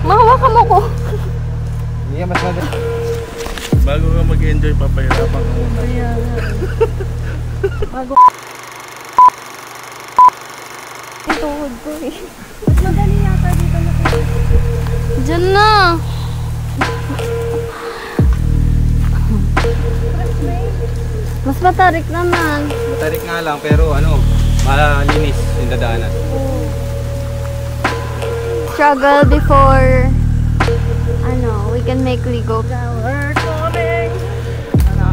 Mahawakan mo ko. Hindi mas madali. Bago ka mag-enjoy, papahirapan ka muna. Ayan. Bago tuhod ko eh. Mas madali yata dito nakikita. Diyan na. Mas matarik naman. Matarik nga lang pero ano, malinis yung dadaanan. Struggle before we can make Ligo. We're coming.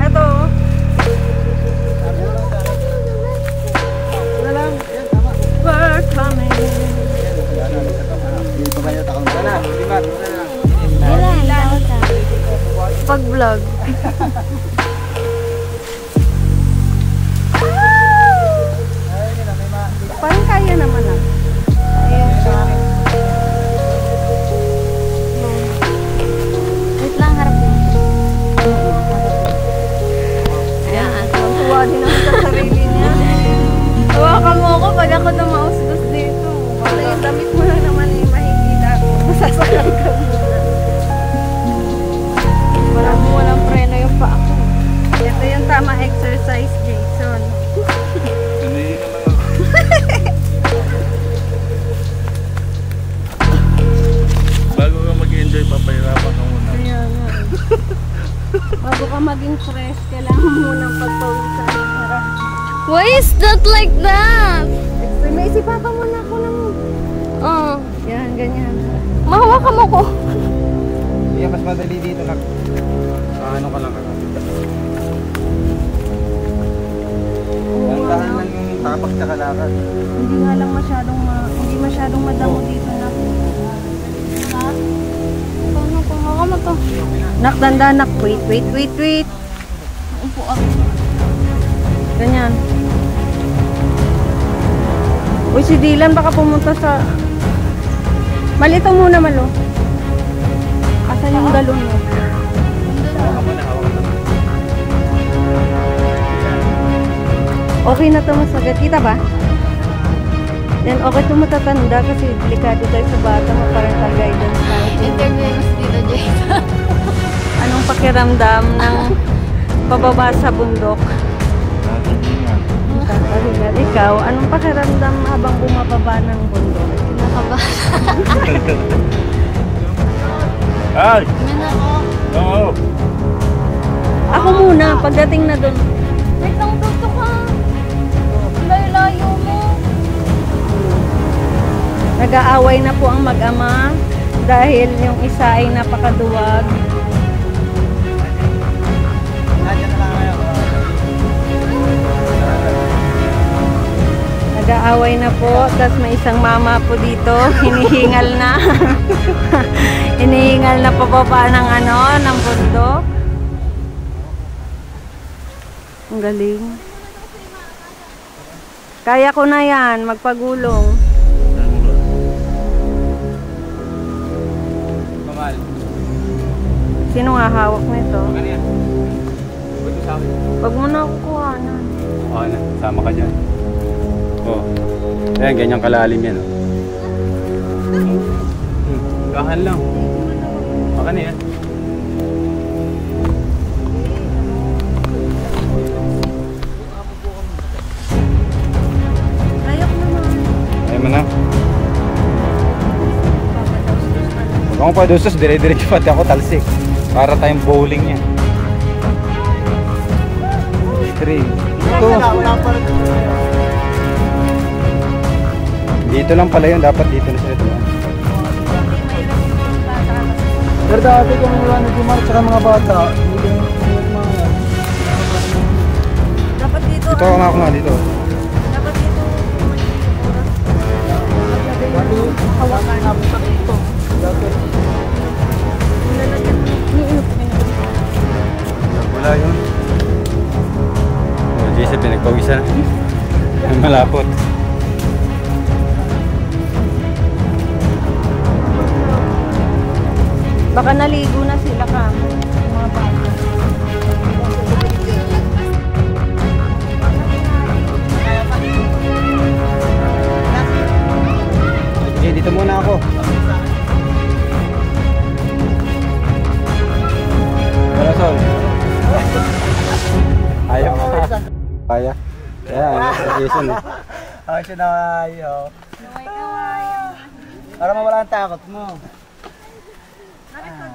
Ito. We're coming. Pag-vlog. Parang kaya naman ah. Wait lang, harap mo. Ayan. Tuwa din naman sa sarili niya. Hawakan mo ako pag ako dumaustos dito. Wala yung damit mo lang naman eh. Mahigita ako. Masasakal ka muna. Walang preno yung paa ko. Ito yung tama exercise, Jason. Sanay ka lang ako. Bago ka mag-enjoy, papahirapan ka muna. Kaya nga. Bago ka maging fresh, kailangan mo munang pagpawisan. Why is that like that? May isipapan mo na ako ng... Oh, Yan, ganyan. mahawakan mo ko. Hindi mas madali dito na. Ano ka lang ka. Dandahan lang yung tapak sa kalakad. Hindi nga lang hindi masyadong madamo dito na. Paano ko? Hawakan mo to. Nak, danda, nak. Wait. Upo ako. Ganyan. Uy, si Dylan baka pumunta sa... Malito muna, Malo. Asan yung galon mo? Okay na ito masagat. Kita ba? Yan, okay ito matatanda kasi delikado tayo sa bata. Parental guidance tayo. Interview mo si Tito Jason. Anong pakiramdam ng pababa sa bundok? Kakahingal. Ikaw, anong pakiramdam habang bumababa ng bundok? Kinakabahan. Ay! Amen ako. Oo! Ako muna, pagdating na doon. Wait lang, tuto ka. Layo-layo mo. Nag-aaway na po ang mag-ama dahil yung isa ay napakaduwag. Nag-aaway na po, tapos may isang mama po dito, hinihingal na. Hinihingal na pababa ng ng bundok. Ang galing. Kaya ko na yan, magpagulong. Kamal. Sino nga hawak nito? Ano yan? Pwede sa akin. Wag mo na kukuhanan. Oo na, sama ka dyan. Oo. Ayan, ganyan kalalim yan. Gahan lang. Baka na yan. Ayok naman. Ayaw mo na. Huwag akong padustos, dire-diretso pati ako talsik. Para tayong bowling yan. String. Ito. Dito lang pala yun, dapat dito na sila tumaan. Pero dati kung wala na Jumar tsaka mga bata, Dapat dito. Dito ako nga dito. Dapat dito. Hawakan. Wala yun. Oh, Jason, pinagpawisan. Ang malapot. Baka naligo na sila ka. Mga bata. Okay, dito muna ako. Kaya. Kaya, Jason eh. Ako siya na ayaw. Para mawala ang takot mo. Nakita